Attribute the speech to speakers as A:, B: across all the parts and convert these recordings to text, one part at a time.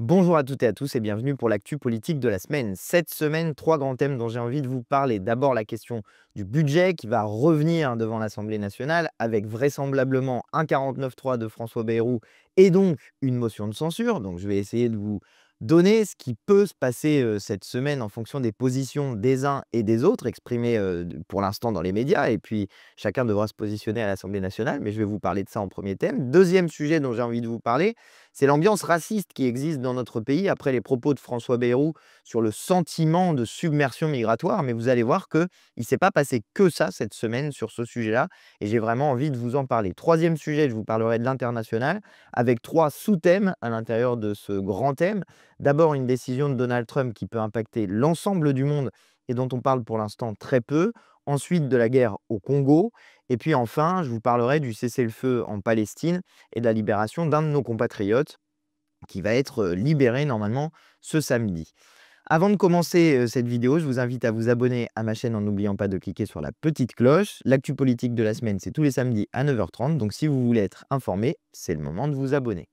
A: Bonjour à toutes et à tous et bienvenue pour l'actu politique de la semaine. Cette semaine, trois grands thèmes dont j'ai envie de vous parler. D'abord, la question du budget qui va revenir devant l'Assemblée nationale avec vraisemblablement un 49.3 de François Bayrou et donc une motion de censure. Donc, je vais essayer de vous donner ce qui peut se passer cette semaine en fonction des positions des uns et des autres exprimées pour l'instant dans les médias. Et puis, chacun devra se positionner à l'Assemblée nationale, mais je vais vous parler de ça en premier thème. Deuxième sujet dont j'ai envie de vous parler, c'est l'ambiance raciste qui existe dans notre pays après les propos de François Bayrou sur le sentiment de submersion migratoire. Mais vous allez voir qu'il ne s'est pas passé que ça cette semaine sur ce sujet-là et j'ai vraiment envie de vous en parler. Troisième sujet, je vous parlerai de l'international avec trois sous-thèmes à l'intérieur de ce grand thème. D'abord, une décision de Donald Trump qui peut impacter l'ensemble du monde et dont on parle pour l'instant très peu. Ensuite, de la guerre au Congo. Et puis enfin, je vous parlerai du cessez-le-feu en Palestine et de la libération d'un de nos compatriotes qui va être libéré normalement ce samedi. Avant de commencer cette vidéo, je vous invite à vous abonner à ma chaîne en n'oubliant pas de cliquer sur la petite cloche. L'actu politique de la semaine, c'est tous les samedis à 9h30. Donc si vous voulez être informé, c'est le moment de vous abonner.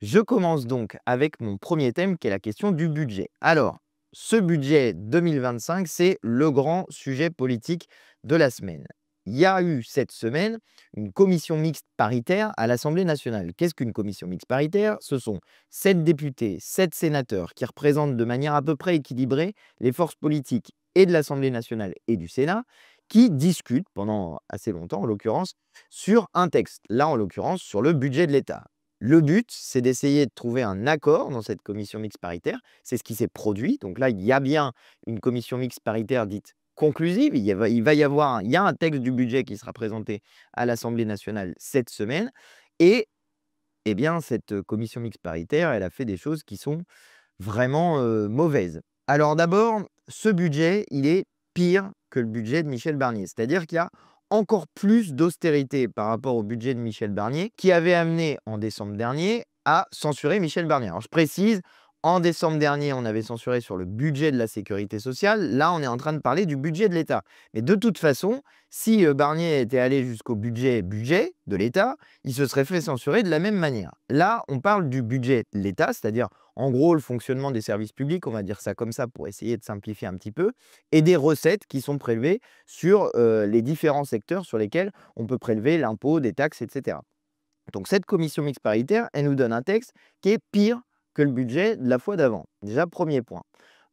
A: Je commence donc avec mon premier thème qui est la question du budget. Alors, ce budget 2025, c'est le grand sujet politique de la semaine. Il y a eu cette semaine une commission mixte paritaire à l'Assemblée nationale. Qu'est-ce qu'une commission mixte paritaire? Ce sont 7 députés, 7 sénateurs qui représentent de manière à peu près équilibrée les forces politiques et de l'Assemblée nationale et du Sénat qui discutent pendant assez longtemps, en l'occurrence, sur un texte. Là, en l'occurrence, sur le budget de l'État. Le but, c'est d'essayer de trouver un accord dans cette commission mixte paritaire. C'est ce qui s'est produit. Donc là, il y a bien une commission mixte paritaire dite conclusive. Il y a un texte du budget qui sera présenté à l'Assemblée nationale cette semaine. Et eh bien, cette commission mixte paritaire, elle a fait des choses qui sont vraiment mauvaises. Alors d'abord, ce budget, il est pire que le budget de Michel Barnier. C'est-à-dire qu'il y a encore plus d'austérité par rapport au budget de Michel Barnier, qui avait amené en décembre dernier à censurer Michel Barnier. Alors je précise, en décembre dernier, on avait censuré sur le budget de la sécurité sociale. Là, on est en train de parler du budget de l'État. Mais de toute façon, si Barnier était allé jusqu'au budget de l'État, il se serait fait censurer de la même manière. Là, on parle du budget de l'État, c'est-à-dire en gros le fonctionnement des services publics, on va dire ça comme ça pour essayer de simplifier un petit peu, et des recettes qui sont prélevées sur les différents secteurs sur lesquels on peut prélever l'impôt, des taxes, etc. Donc cette commission mixte paritaire, elle nous donne un texte qui est pire que le budget de la fois d'avant. Déjà, premier point.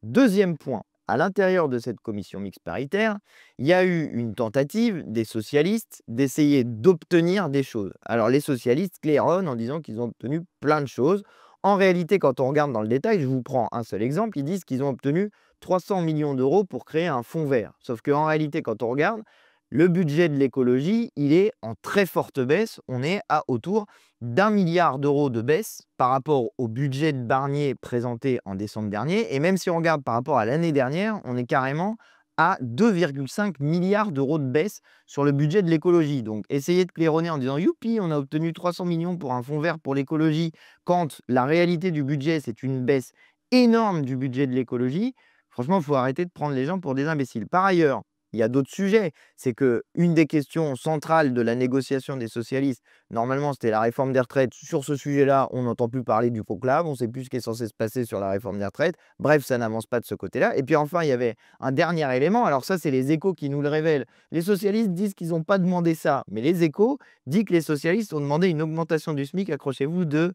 A: Deuxième point, à l'intérieur de cette commission mixte paritaire, il y a eu une tentative des socialistes d'essayer d'obtenir des choses. Alors les socialistes claironnent en disant qu'ils ont obtenu plein de choses. En réalité, quand on regarde dans le détail, je vous prends un seul exemple, ils disent qu'ils ont obtenu 300 millions d'euros pour créer un fonds vert. Sauf qu'en réalité, quand on regarde, le budget de l'écologie, il est en très forte baisse. On est à autour d'1 milliard d'euros de baisse par rapport au budget de Barnier présenté en décembre dernier. Et même si on regarde par rapport à l'année dernière, on est carrément à 2,5 milliards d'euros de baisse sur le budget de l'écologie. Donc, essayer de claironner en disant youpi, on a obtenu 300 millions pour un fonds vert pour l'écologie, quand la réalité du budget, c'est une baisse énorme du budget de l'écologie. Franchement, il faut arrêter de prendre les gens pour des imbéciles. Par ailleurs, il y a d'autres sujets. C'est qu'une des questions centrales de la négociation des socialistes, normalement, c'était la réforme des retraites. Sur ce sujet-là, on n'entend plus parler du conclave. On ne sait plus ce qui est censé se passer sur la réforme des retraites. Bref, ça n'avance pas de ce côté-là. Et puis enfin, il y avait un dernier élément. Alors ça, c'est les Échos qui nous le révèlent. Les socialistes disent qu'ils n'ont pas demandé ça. Mais les Échos disent que les socialistes ont demandé une augmentation du SMIC, accrochez-vous, de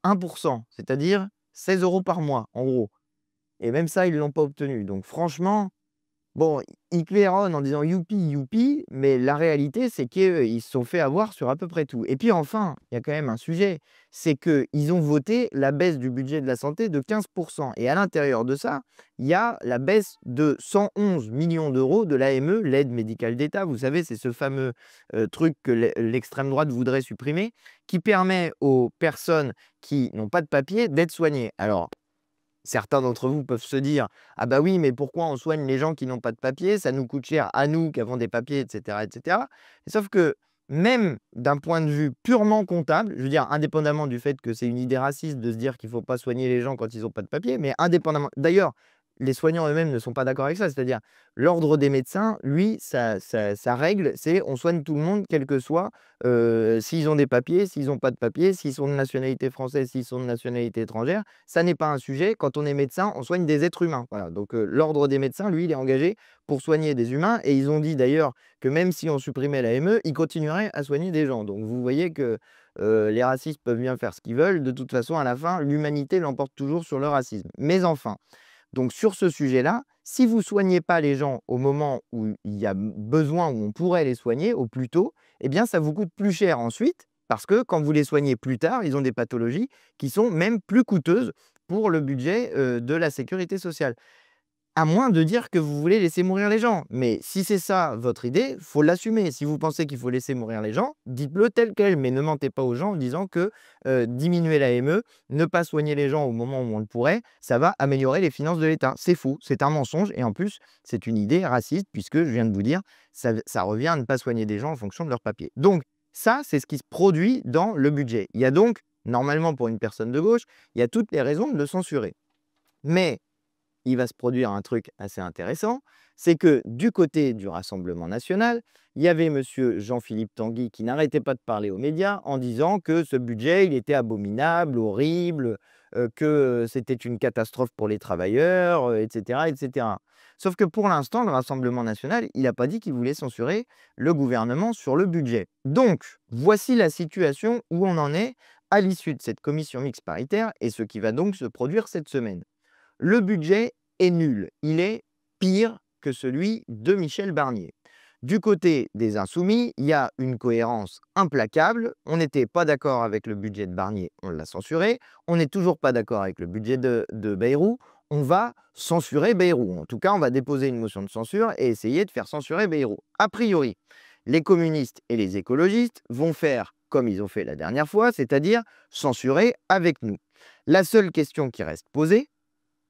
A: 1%. C'est-à-dire 16 euros par mois, en gros. Et même ça, ils ne l'ont pas obtenu. Donc franchement, bon, ils claironnent en disant youpi, youpi, mais la réalité, c'est qu'ils se sont fait avoir sur à peu près tout. Et puis enfin, il y a quand même un sujet, c'est qu'ils ont voté la baisse du budget de la santé de 15%. Et à l'intérieur de ça, il y a la baisse de 111 millions d'euros de l'AME, l'aide médicale d'État. Vous savez, c'est ce fameux truc que l'extrême droite voudrait supprimer, qui permet aux personnes qui n'ont pas de papier d'être soignées. Alors, certains d'entre vous peuvent se dire: «Ah bah oui, mais pourquoi on soigne les gens qui n'ont pas de papier? Ça nous coûte cher à nous qui avons des papiers» et cetera et cetera. Sauf que même d'un point de vue purement comptable, je veux dire indépendamment du fait que c'est une idée raciste de se dire qu'il ne faut pas soigner les gens quand ils n'ont pas de papier, mais indépendamment d'ailleurs, les soignants eux-mêmes ne sont pas d'accord avec ça. C'est-à-dire, l'ordre des médecins, lui, sa règle, c'est on soigne tout le monde, quel que soit, s'ils ont des papiers, s'ils n'ont pas de papiers, s'ils sont de nationalité française, s'ils sont de nationalité étrangère. Ça n'est pas un sujet. Quand on est médecin, on soigne des êtres humains. Voilà. Donc, l'ordre des médecins, lui, il est engagé pour soigner des humains. Et ils ont dit d'ailleurs que même si on supprimait l'AME, ils continueraient à soigner des gens. Donc, vous voyez que les racistes peuvent bien faire ce qu'ils veulent. De toute façon, à la fin, l'humanité l'emporte toujours sur le racisme. Mais enfin, donc sur ce sujet-là, si vous ne soignez pas les gens au moment où il y a besoin, où on pourrait les soigner, au plus tôt, eh bien, ça vous coûte plus cher ensuite, parce que quand vous les soignez plus tard, ils ont des pathologies qui sont même plus coûteuses pour le budget de la sécurité sociale. À moins de dire que vous voulez laisser mourir les gens. Mais si c'est ça votre idée, il faut l'assumer. Si vous pensez qu'il faut laisser mourir les gens, dites-le tel quel, mais ne mentez pas aux gens en disant que diminuer l'AME, ne pas soigner les gens au moment où on le pourrait, ça va améliorer les finances de l'État. C'est faux, c'est un mensonge et en plus, c'est une idée raciste puisque, je viens de vous dire, ça revient à ne pas soigner des gens en fonction de leurs papiers. Donc, ça, c'est ce qui se produit dans le budget. Il y a donc, normalement pour une personne de gauche, il y a toutes les raisons de le censurer. Mais il va se produire un truc assez intéressant, c'est que du côté du Rassemblement national, il y avait monsieur Jean-Philippe Tanguy qui n'arrêtait pas de parler aux médias en disant que ce budget, il était abominable, horrible, que c'était une catastrophe pour les travailleurs, et cetera, et cetera. Sauf que pour l'instant, le Rassemblement national, il n'a pas dit qu'il voulait censurer le gouvernement sur le budget. Donc, voici la situation où on en est à l'issue de cette commission mixte paritaire et ce qui va donc se produire cette semaine. Le budget est nul. Il est pire que celui de Michel Barnier. Du côté des Insoumis, il y a une cohérence implacable. On n'était pas d'accord avec le budget de Barnier, on l'a censuré. On n'est toujours pas d'accord avec le budget de Bayrou. On va censurer Bayrou. En tout cas, on va déposer une motion de censure et essayer de faire censurer Bayrou. A priori, les communistes et les écologistes vont faire comme ils ont fait la dernière fois, c'est-à-dire censurer avec nous. La seule question qui reste posée,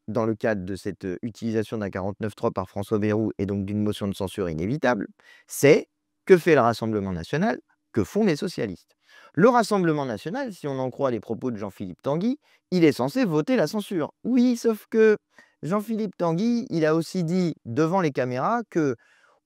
A: dans le cadre de cette utilisation d'un 49.3 par François Bayrou et donc d'une motion de censure inévitable, c'est que fait le Rassemblement national, que font les socialistes. Le Rassemblement national, si on en croit les propos de Jean-Philippe Tanguy, il est censé voter la censure. Oui, sauf que Jean-Philippe Tanguy, il a aussi dit devant les caméras que,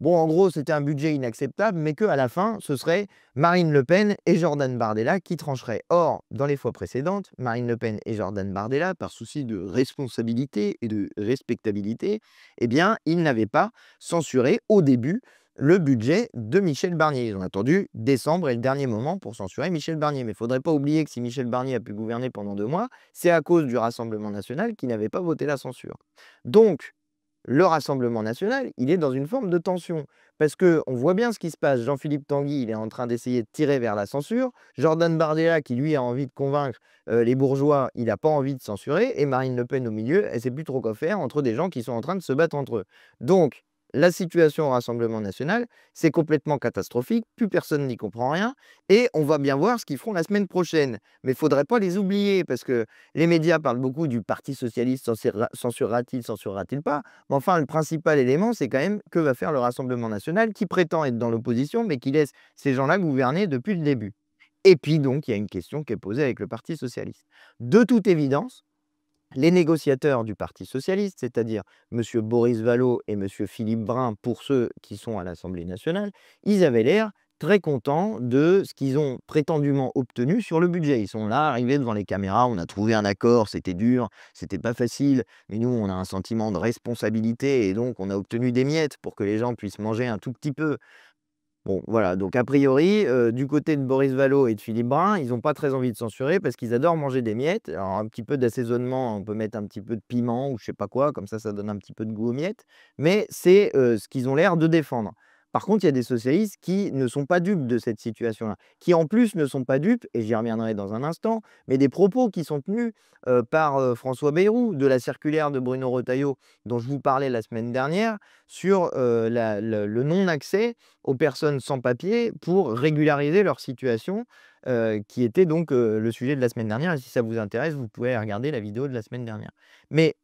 A: bon, en gros, c'était un budget inacceptable, mais qu'à la fin, ce serait Marine Le Pen et Jordan Bardella qui trancheraient. Or, dans les fois précédentes, Marine Le Pen et Jordan Bardella, par souci de responsabilité et de respectabilité, eh bien, ils n'avaient pas censuré au début le budget de Michel Barnier. Ils ont attendu décembre et le dernier moment pour censurer Michel Barnier. Mais il ne faudrait pas oublier que si Michel Barnier a pu gouverner pendant 2 mois, c'est à cause du Rassemblement national qui n'avait pas voté la censure. Donc, le Rassemblement national, il est dans une forme de tension. Parce qu'on voit bien ce qui se passe. Jean-Philippe Tanguy, il est en train d'essayer de tirer vers la censure. Jordan Bardella, qui lui a envie de convaincre les bourgeois, il n'a pas envie de censurer. Et Marine Le Pen au milieu, elle ne sait plus trop quoi faire entre des gens qui sont en train de se battre entre eux. Donc, la situation au Rassemblement national, c'est complètement catastrophique. Plus personne n'y comprend rien. Et on va bien voir ce qu'ils feront la semaine prochaine. Mais il ne faudrait pas les oublier parce que les médias parlent beaucoup du Parti socialiste, censurera-t-il, censurera-t-il pas. Mais enfin, le principal élément, c'est quand même que va faire le Rassemblement national qui prétend être dans l'opposition, mais qui laisse ces gens-là gouverner depuis le début. Et puis donc, il y a une question qui est posée avec le Parti socialiste. De toute évidence, les négociateurs du Parti socialiste, c'est-à-dire M. Boris Vallaud et M. Philippe Brun, pour ceux qui sont à l'Assemblée nationale, ils avaient l'air très contents de ce qu'ils ont prétendument obtenu sur le budget. Ils sont là, arrivés devant les caméras, on a trouvé un accord, c'était dur, c'était pas facile, mais nous, on a un sentiment de responsabilité et donc on a obtenu des miettes pour que les gens puissent manger un tout petit peu. Bon, voilà, donc a priori, du côté de Boris Vallaud et de Philippe Brun, ils n'ont pas très envie de censurer parce qu'ils adorent manger des miettes. Alors un petit peu d'assaisonnement, on peut mettre un petit peu de piment ou je sais pas quoi, comme ça donne un petit peu de goût aux miettes, mais c'est, ce qu'ils ont l'air de défendre. Par contre, il y a des socialistes qui ne sont pas dupes de cette situation-là, qui en plus ne sont pas dupes, et j'y reviendrai dans un instant, mais des propos qui sont tenus, par, François Bayrou, de la circulaire de Bruno Retailleau dont je vous parlais la semaine dernière sur, le non-accès aux personnes sans papier pour régulariser leur situation, qui était donc le sujet de la semaine dernière. Et si ça vous intéresse, vous pouvez regarder la vidéo de la semaine dernière. Mais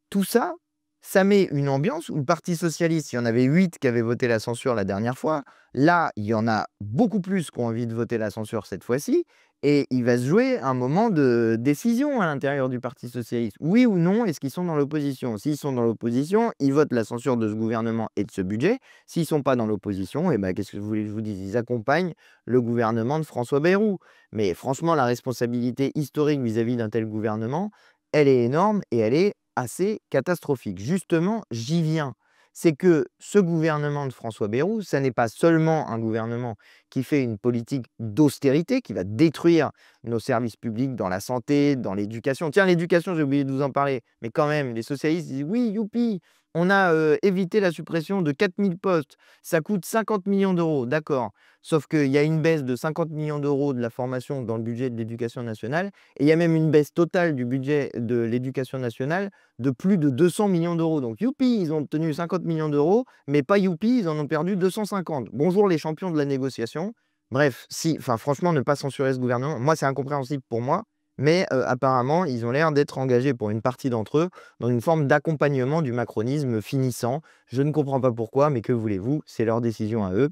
A: tout ça, ça met une ambiance où le Parti socialiste, il y en avait 8 qui avaient voté la censure la dernière fois. Là, il y en a beaucoup plus qui ont envie de voter la censure cette fois-ci. Et il va se jouer un moment de décision à l'intérieur du Parti socialiste. Oui ou non, est-ce qu'ils sont dans l'opposition? S'ils sont dans l'opposition, ils votent la censure de ce gouvernement et de ce budget. S'ils ne sont pas dans l'opposition, eh ben, qu'est-ce que vous voulez que je vous dise? Ils accompagnent le gouvernement de François Bayrou. Mais franchement, la responsabilité historique vis-à-vis d'un tel gouvernement, elle est énorme et elle est assez catastrophique. Justement, j'y viens. C'est que ce gouvernement de François Bayrou, ça n'est pas seulement un gouvernement qui fait une politique d'austérité, qui va détruire nos services publics dans la santé, dans l'éducation. Tiens, l'éducation, j'ai oublié de vous en parler, mais quand même, les socialistes disent oui, youpi, on a évité la suppression de 4000 postes, ça coûte 50 millions d'euros, d'accord. Sauf qu'il y a une baisse de 50 millions d'euros de la formation dans le budget de l'éducation nationale, et il y a même une baisse totale du budget de l'éducation nationale de plus de 200 millions d'euros. Donc, youpi, ils ont obtenu 50 millions d'euros, mais pas youpi, ils en ont perdu 250. Bonjour les champions de la négociation. Bref, si, enfin, franchement, ne pas censurer ce gouvernement, moi, c'est incompréhensible pour moi, mais apparemment, ils ont l'air d'être engagés pour une partie d'entre eux dans une forme d'accompagnement du macronisme finissant. Je ne comprends pas pourquoi, mais que voulez-vous, c'est leur décision à eux.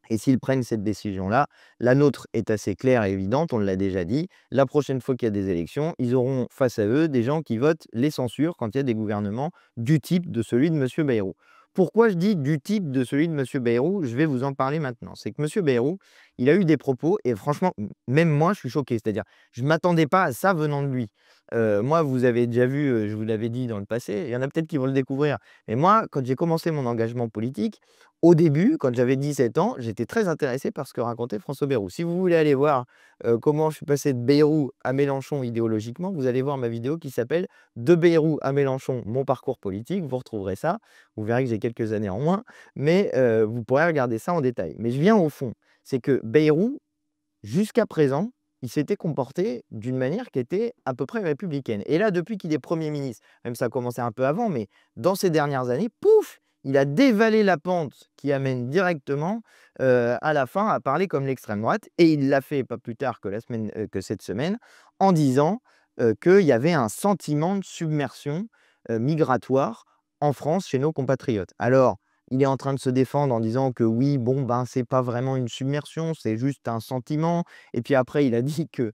A: Et s'ils prennent cette décision-là, la nôtre est assez claire et évidente, on l'a déjà dit. La prochaine fois qu'il y a des élections, ils auront face à eux des gens qui votent les censures quand il y a des gouvernements du type de celui de M. Bayrou. Pourquoi je dis du type de celui de M. Bayrou? Je vais vous en parler maintenant. C'est que M. Bayrou, il a eu des propos, et franchement, même moi, je suis choqué. C'est-à-dire, je ne m'attendais pas à ça venant de lui. Moi, vous avez déjà vu, je vous l'avais dit dans le passé, il y en a peut-être qui vont le découvrir. Mais moi, quand j'ai commencé mon engagement politique, au début, quand j'avais 17 ans, j'étais très intéressé par ce que racontait François Bayrou. Si vous voulez aller voir comment je suis passé de Bayrou à Mélenchon idéologiquement, vous allez voir ma vidéo qui s'appelle «De Bayrou à Mélenchon, mon parcours politique». Vous retrouverez ça. Vous verrez que j'ai quelques années en moins, mais vous pourrez regarder ça en détail. Mais je viens au fond. C'est que Bayrou, jusqu'à présent, il s'était comporté d'une manière qui était à peu près républicaine. Et là, depuis qu'il est Premier ministre, même ça a commencé un peu avant, mais dans ces dernières années, pouf, il a dévalé la pente qui amène directement à la fin à parler comme l'extrême droite. Et il l'a fait pas plus tard que, que cette semaine en disant qu'il y avait un sentiment de submersion migratoire en France chez nos compatriotes. Alors, il est en train de se défendre en disant que oui, bon, ben, c'est pas vraiment une submersion, c'est juste un sentiment. Et puis après, il a dit que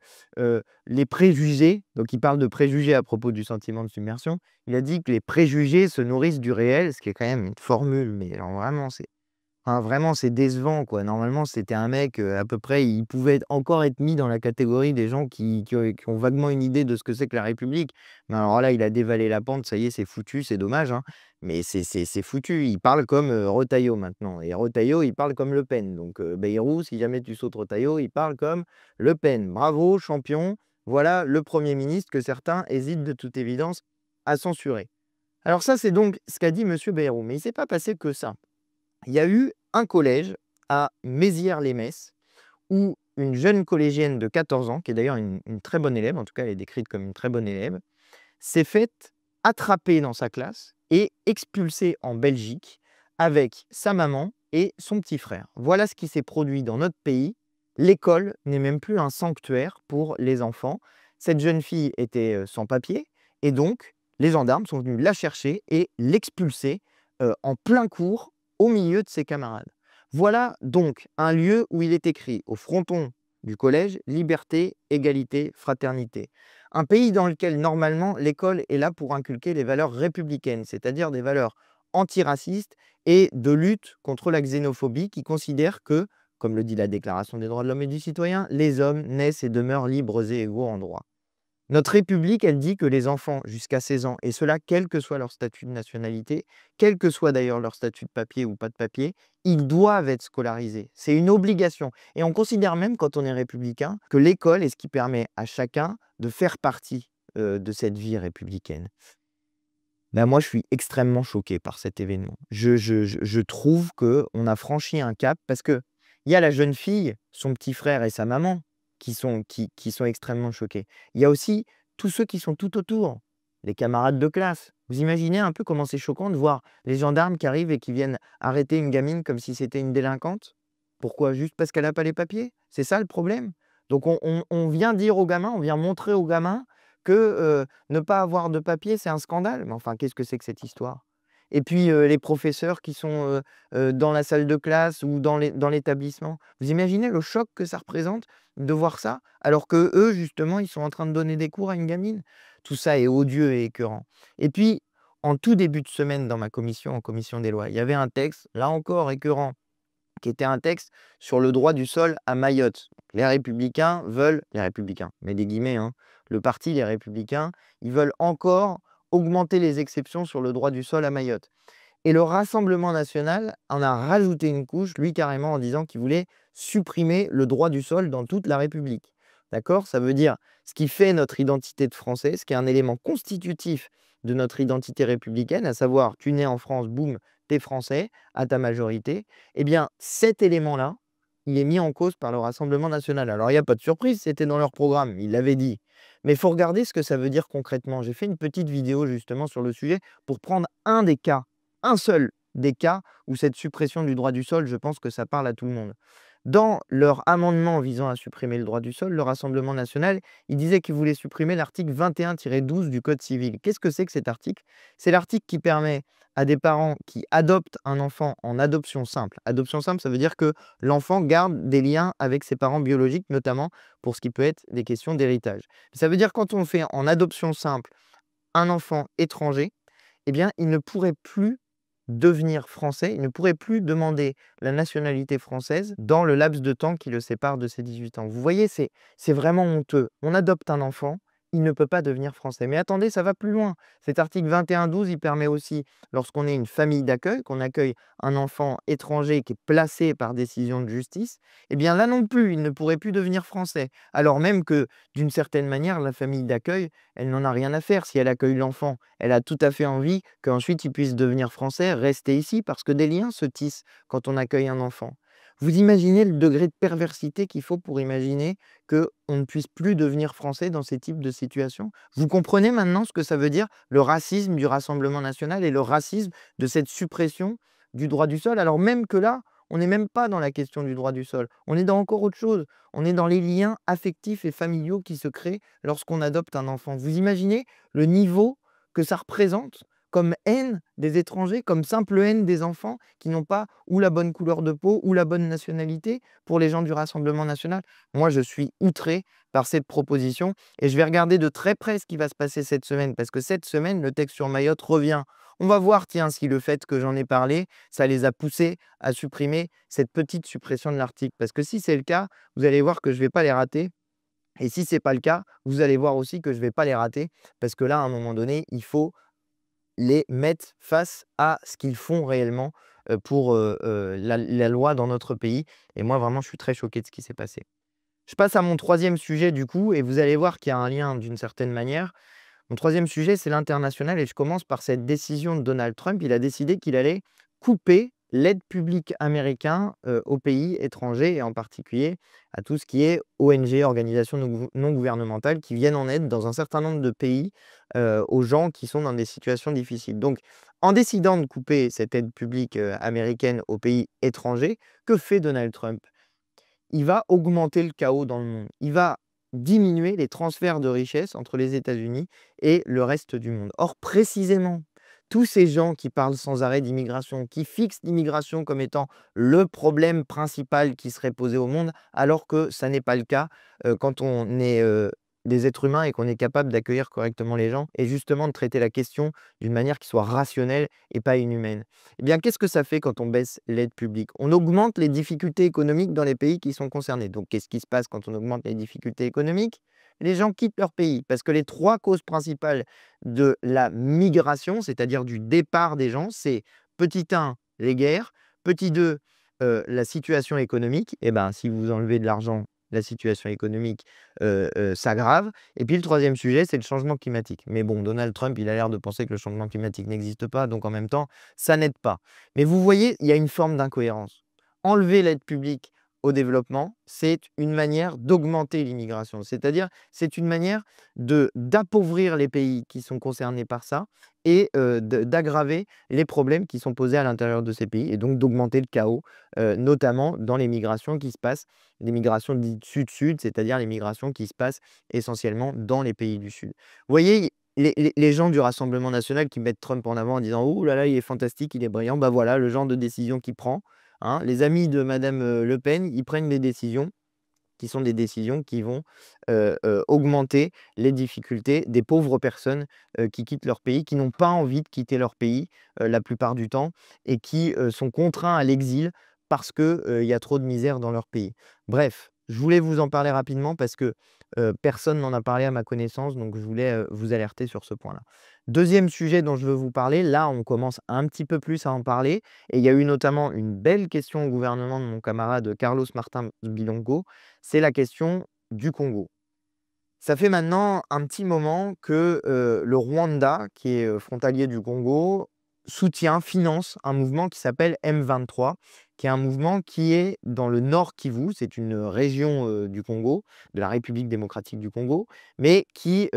A: les préjugés, donc il parle de préjugés à propos du sentiment de submersion, il a dit que les préjugés se nourrissent du réel, ce qui est quand même une formule, mais alors vraiment, enfin, vraiment, c'est décevant, quoi. Normalement, c'était un mec, à peu près, il pouvait encore être mis dans la catégorie des gens qui ont vaguement une idée de ce que c'est que la République. Mais alors là, il a dévalé la pente, ça y est, c'est foutu, c'est dommage, hein. Mais c'est foutu. Il parle comme Retailleau maintenant. Et Retailleau, il parle comme Le Pen. Donc, Bayrou, si jamais tu sautes Retailleau, il parle comme Le Pen. Bravo, champion. Voilà le Premier ministre que certains hésitent de toute évidence à censurer. Alors ça, c'est donc ce qu'a dit Monsieur Bayrou. Mais il ne s'est pas passé que ça. Il y a eu un collège à Mézières-les-Messes où une jeune collégienne de 14 ans, qui est d'ailleurs une très bonne élève, en tout cas elle est décrite comme une très bonne élève, s'est faite attraper dans sa classe et expulsée en Belgique avec sa maman et son petit frère. Voilà ce qui s'est produit dans notre pays. L'école n'est même plus un sanctuaire pour les enfants. Cette jeune fille était sans papier et donc les gendarmes sont venus la chercher et l'expulser en plein cours au milieu de ses camarades. Voilà donc un lieu où il est écrit au fronton du collège: liberté, égalité, fraternité. Un pays dans lequel normalement l'école est là pour inculquer les valeurs républicaines, c'est-à-dire des valeurs antiracistes et de lutte contre la xénophobie, qui considère que, comme le dit la Déclaration des droits de l'homme et du citoyen, les hommes naissent et demeurent libres et égaux en droit. Notre République, elle dit que les enfants jusqu'à 16 ans, et cela quel que soit leur statut de nationalité, quel que soit d'ailleurs leur statut de papier ou pas de papier, ils doivent être scolarisés. C'est une obligation. Et on considère même, quand on est républicain, que l'école est ce qui permet à chacun de faire partie de cette vie républicaine. Ben moi, je suis extrêmement choqué par cet événement. Je trouve qu'on a franchi un cap parce qu'il y a la jeune fille, son petit frère et sa maman qui sont extrêmement choqués. Il y a aussi tous ceux qui sont tout autour, les camarades de classe. Vous imaginez un peu comment c'est choquant de voir les gendarmes qui arrivent et qui viennent arrêter une gamine comme si c'était une délinquante? Pourquoi? Juste parce qu'elle n'a pas les papiers? C'est ça le problème? Donc on vient dire aux gamins, on vient montrer aux gamins que ne pas avoir de papier, c'est un scandale. Mais enfin, qu'est-ce que c'est que cette histoire? et puis, les professeurs qui sont, dans la salle de classe ou dans l'établissement. Vous imaginez le choc que ça représente de voir ça? Alors que eux justement, ils sont en train de donner des cours à une gamine? Tout ça est odieux et écœurant. Et puis, en tout début de semaine dans ma commission, en commission des lois, il y avait un texte, là encore écœurant, qui était un texte sur le droit du sol à Mayotte. Les républicains veulent les républicains, mais des guillemets, hein, le parti Les Républicains, ils veulent encore augmenter les exceptions sur le droit du sol à Mayotte. Et le Rassemblement national en a rajouté une couche, lui carrément en disant qu'il voulait supprimer le droit du sol dans toute la République. D'accord? Ça veut dire ce qui fait notre identité de Français, ce qui est un élément constitutif de notre identité républicaine, à savoir tu nais en France, boum, t'es français à ta majorité. Eh bien, cet élément-là, il est mis en cause par le Rassemblement national. Alors, il n'y a pas de surprise, c'était dans leur programme, ils l'avaient dit. Mais il faut regarder ce que ça veut dire concrètement. J'ai fait une petite vidéo justement sur le sujet pour prendre un des cas, un seul des cas où cette suppression du droit du sol, je pense que ça parle à tout le monde. Dans leur amendement visant à supprimer le droit du sol, le Rassemblement national, il disait qu'il voulait supprimer l'article 21-12 du Code civil. Qu'est-ce que c'est que cet article? C'est l'article qui permet à des parents qui adoptent un enfant en adoption simple. Adoption simple, ça veut dire que l'enfant garde des liens avec ses parents biologiques, notamment pour ce qui peut être des questions d'héritage. Ça veut dire quand on fait en adoption simple un enfant étranger, eh bien, il ne pourrait plus devenir français, il ne pourrait plus demander la nationalité française dans le laps de temps qui le sépare de ses 18 ans. Vous voyez, c'est vraiment honteux. On adopte un enfant, il ne peut pas devenir français. Mais attendez, ça va plus loin. Cet article 21-12, il permet aussi, lorsqu'on est une famille d'accueil, qu'on accueille un enfant étranger qui est placé par décision de justice, eh bien là non plus, il ne pourrait plus devenir français. Alors même que, d'une certaine manière, la famille d'accueil, elle n'en a rien à faire. Si elle accueille l'enfant, elle a tout à fait envie qu'ensuite il puisse devenir français, rester ici, parce que des liens se tissent quand on accueille un enfant. Vous imaginez le degré de perversité qu'il faut pour imaginer qu'on ne puisse plus devenir français dans ces types de situations? Vous comprenez maintenant ce que ça veut dire, le racisme du Rassemblement national et le racisme de cette suppression du droit du sol? Alors même que là, on n'est même pas dans la question du droit du sol, on est dans encore autre chose. On est dans les liens affectifs et familiaux qui se créent lorsqu'on adopte un enfant. Vous imaginez le niveau que ça représente comme haine des étrangers, comme simple haine des enfants qui n'ont pas ou la bonne couleur de peau ou la bonne nationalité pour les gens du Rassemblement national? Moi, je suis outré par cette proposition et je vais regarder de très près ce qui va se passer cette semaine parce que cette semaine, le texte sur Mayotte revient. On va voir, tiens, si le fait que j'en ai parlé, ça les a poussés à supprimer cette petite suppression de l'article. Parce que si c'est le cas, vous allez voir que je ne vais pas les rater. Et si ce n'est pas le cas, vous allez voir aussi que je ne vais pas les rater. Parce que là, à un moment donné, il faut les mettre face à ce qu'ils font réellement pour la loi dans notre pays. Et moi, vraiment, je suis très choqué de ce qui s'est passé. Je passe à mon troisième sujet du coup, et vous allez voir qu'il y a un lien d'une certaine manière. Mon troisième sujet, c'est l'international, et je commence par cette décision de Donald Trump. Il a décidé qu'il allait couper l'aide publique américaine aux pays étrangers, et en particulier à tout ce qui est ONG, organisations non gouvernementales, qui viennent en aide dans un certain nombre de pays aux gens qui sont dans des situations difficiles. Donc, en décidant de couper cette aide publique américaine aux pays étrangers, que fait Donald Trump? Il va augmenter le chaos dans le monde. Il va diminuer les transferts de richesses entre les États-Unis et le reste du monde. Or, précisément, tous ces gens qui parlent sans arrêt d'immigration, qui fixent l'immigration comme étant le problème principal qui serait posé au monde, alors que ça n'est pas le cas quand on est des êtres humains et qu'on est capable d'accueillir correctement les gens et justement de traiter la question d'une manière qui soit rationnelle et pas inhumaine. Eh bien, qu'est-ce que ça fait quand on baisse l'aide publique? On augmente les difficultés économiques dans les pays qui sont concernés. Donc, qu'est-ce qui se passe quand on augmente les difficultés économiques? Les gens quittent leur pays parce que les trois causes principales de la migration, c'est-à-dire du départ des gens, c'est petit 1, les guerres, petit 2, la situation économique. Et ben, si vous enlevez de l'argent, la situation économique s'aggrave. Et puis le troisième sujet, c'est le changement climatique. Mais bon, Donald Trump, il a l'air de penser que le changement climatique n'existe pas, donc en même temps, ça n'aide pas. Mais vous voyez, il y a une forme d'incohérence. Enlever l'aide publique au développement, c'est une manière d'augmenter l'immigration. C'est-à-dire, c'est une manière d'appauvrir les pays qui sont concernés par ça et d'aggraver les problèmes qui sont posés à l'intérieur de ces pays et donc d'augmenter le chaos, notamment dans les migrations qui se passent, les migrations dites sud-sud, c'est-à-dire les migrations qui se passent essentiellement dans les pays du Sud. Vous voyez, les gens du Rassemblement national qui mettent Trump en avant en disant: «Ouh là là, il est fantastique, il est brillant», bah, voilà le genre de décision qu'il prend, hein. Les amis de madame, Le Pen, ils prennent des décisions qui sont des décisions qui vont, augmenter les difficultés des pauvres personnes, qui quittent leur pays, qui n'ont pas envie de quitter leur pays, la plupart du temps et qui, sont contraints à l'exil parce que, il y a trop de misère dans leur pays. Bref, je voulais vous en parler rapidement parce que, personne n'en a parlé à ma connaissance, donc je voulais, vous alerter sur ce point-là. Deuxième sujet dont je veux vous parler, là, on commence un petit peu plus à en parler et il y a eu notamment une belle question au gouvernement de mon camarade Carlos Martin Bilongo, c'est la question du Congo. Ça fait maintenant un petit moment que, le Rwanda, qui est, frontalier du Congo, soutient, finance un mouvement qui s'appelle M23, qui est un mouvement qui est dans le Nord Kivu. C'est une région, du Congo, de la République démocratique du Congo, mais qui,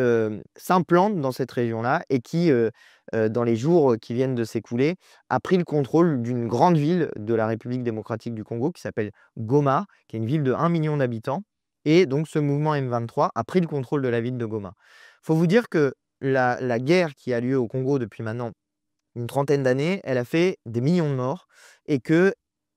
A: s'implante dans cette région-là et qui, dans les jours qui viennent de s'écouler, a pris le contrôle d'une grande ville de la République démocratique du Congo qui s'appelle Goma, qui est une ville de 1 million d'habitants et donc ce mouvement M23 a pris le contrôle de la ville de Goma. Il faut vous dire que la guerre qui a lieu au Congo depuis maintenant une trentaine d'années, elle a fait des millions de morts et que,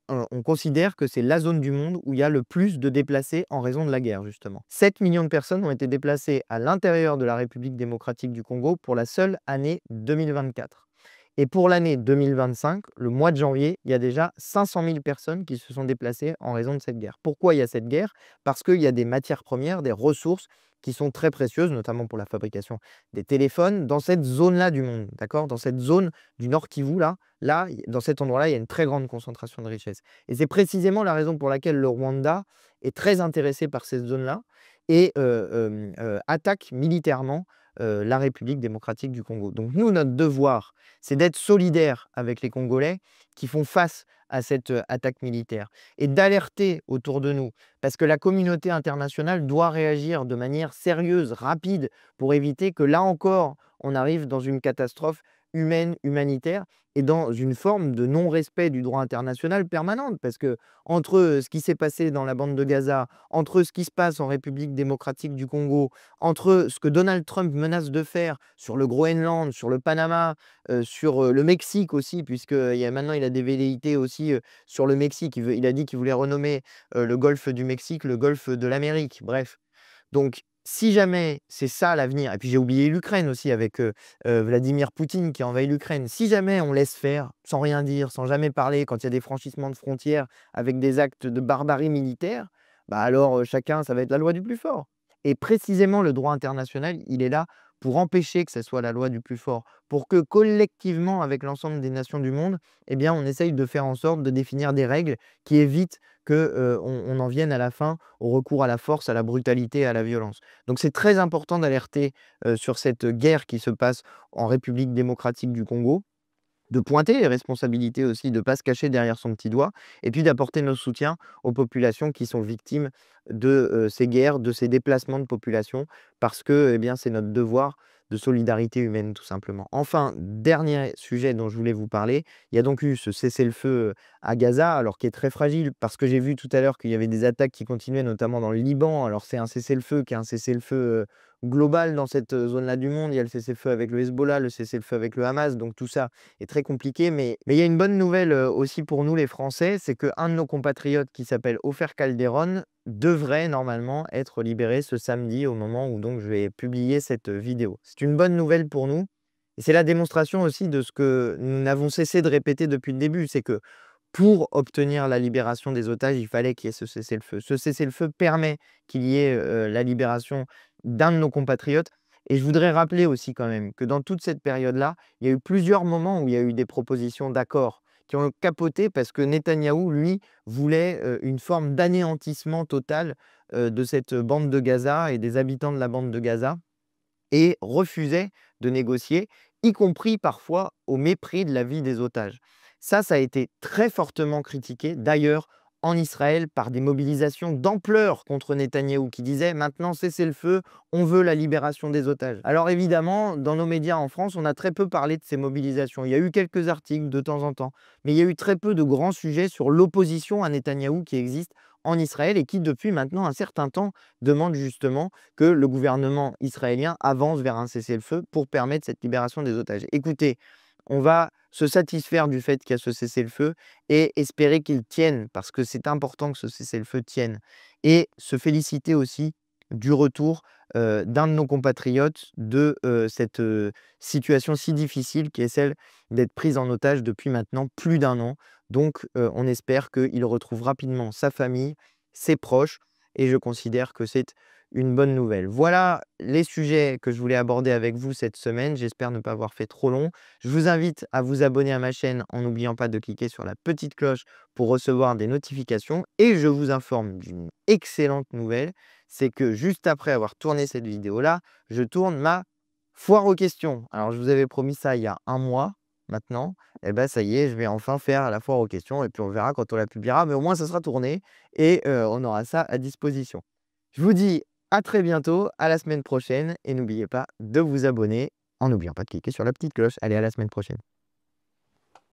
A: on considère que c'est la zone du monde où il y a le plus de déplacés en raison de la guerre, justement. 7 millions de personnes ont été déplacées à l'intérieur de la République démocratique du Congo pour la seule année 2024. Et pour l'année 2025, le mois de janvier, il y a déjà 500 000 personnes qui se sont déplacées en raison de cette guerre. Pourquoi il y a cette guerre? Parce qu'il y a des matières premières, des ressources qui sont très précieuses, notamment pour la fabrication des téléphones, dans cette zone-là du monde, d'accord? Dans cette zone du Nord Kivu, dans cet endroit-là, il y a une très grande concentration de richesses. Et c'est précisément la raison pour laquelle le Rwanda est très intéressé par cette zone-là et attaque militairement la République démocratique du Congo. Donc nous, notre devoir, c'est d'être solidaires avec les Congolais qui font face à cette attaque militaire et d'alerter autour de nous, parce que la communauté internationale doit réagir de manière sérieuse, rapide, pour éviter que là encore, on arrive dans une catastrophe humaine, humanitaire, et dans une forme de non-respect du droit international permanente, parce que entre ce qui s'est passé dans la bande de Gaza, entre ce qui se passe en République démocratique du Congo, entre ce que Donald Trump menace de faire sur le Groenland, sur le Panama, sur, le Mexique aussi, puisque maintenant il a des velléités aussi, sur le Mexique. Il a dit qu'il voulait renommer, le golfe du Mexique, le golfe de l'Amérique. Bref, donc si jamais c'est ça l'avenir et puis j'ai oublié l'Ukraine aussi avec, Vladimir Poutine qui a envahi l'Ukraine. Si jamais on laisse faire, sans rien dire, sans jamais parler, quand il y a des franchissements de frontières avec des actes de barbarie militaire, bah alors, chacun ça va être la loi du plus fort. Et précisément le droit international, il est là pour empêcher que ça soit la loi du plus fort, pour que collectivement, avec l'ensemble des nations du monde, eh bien, on essaye de faire en sorte de définir des règles qui évitent que, on en vienne à la fin au recours à la force, à la brutalité, à la violence. Donc c'est très important d'alerter, sur cette guerre qui se passe en République démocratique du Congo, de pointer les responsabilités aussi, de ne pas se cacher derrière son petit doigt et puis d'apporter nos soutiens aux populations qui sont victimes de, ces guerres, de ces déplacements de population parce que, eh bien, c'est notre devoir de solidarité humaine, tout simplement. Enfin, dernier sujet dont je voulais vous parler, il y a donc eu ce cessez-le-feu, à Gaza, alors qui est très fragile parce que j'ai vu tout à l'heure qu'il y avait des attaques qui continuaient, notamment dans le Liban. Alors c'est un cessez-le-feu qui est un cessez-le-feu, global dans cette, zone-là du monde. Il y a le cessez-le-feu avec le Hezbollah, le cessez-le-feu avec le Hamas, donc tout ça est très compliqué. Mais il y a une bonne nouvelle aussi pour nous les Français, c'est qu'un de nos compatriotes qui s'appelle Ofer Calderon devrait normalement être libéré ce samedi au moment où donc je vais publier cette vidéo. C'est une bonne nouvelle pour nous et c'est la démonstration aussi de ce que nous n'avons cessé de répéter depuis le début, c'est que pour obtenir la libération des otages, il fallait qu'il y ait ce cessez-le-feu. Ce cessez-le-feu permet qu'il y ait la libération d'un de nos compatriotes. Et je voudrais rappeler aussi quand même que dans toute cette période-là, il y a eu plusieurs moments où il y a eu des propositions d'accord qui ont capoté parce que Netanyahou, lui, voulait une forme d'anéantissement total de cette bande de Gaza et des habitants de la bande de Gaza et refusait de négocier, y compris parfois au mépris de la vie des otages. Ça a été très fortement critiqué, d'ailleurs en Israël, par des mobilisations d'ampleur contre Netanyahou qui disaient: «Maintenant cessez le feu, on veut la libération des otages». Alors évidemment, dans nos médias en France, on a très peu parlé de ces mobilisations. Il y a eu quelques articles de temps en temps, mais il y a eu très peu de grands sujets sur l'opposition à Netanyahou qui existe en Israël et qui, depuis maintenant un certain temps, demandent justement que le gouvernement israélien avance vers un cessez-le-feu pour permettre cette libération des otages. Écoutez, on va se satisfaire du fait qu'il y a ce cessez-le-feu et espérer qu'il tienne, parce que c'est important que ce cessez-le-feu tienne. Et se féliciter aussi du retour d'un de nos compatriotes de cette situation si difficile qui est celle d'être prise en otage depuis maintenant plus d'un an. Donc, on espère qu'il retrouve rapidement sa famille, ses proches, et je considère que c'est une bonne nouvelle. Voilà les sujets que je voulais aborder avec vous cette semaine. J'espère ne pas avoir fait trop long. Je vous invite à vous abonner à ma chaîne en n'oubliant pas de cliquer sur la petite cloche pour recevoir des notifications. Et je vous informe d'une excellente nouvelle, c'est que juste après avoir tourné cette vidéo-là, je tourne ma foire aux questions. Alors, je vous avais promis ça il y a un mois maintenant. Et ben ça y est, je vais enfin faire la foire aux questions et puis on verra quand on la publiera. Mais au moins, ça sera tourné et on aura ça à disposition. Je vous dis à très bientôt, à la semaine prochaine et n'oubliez pas de vous abonner en n'oubliant pas de cliquer sur la petite cloche. Allez, à la semaine prochaine.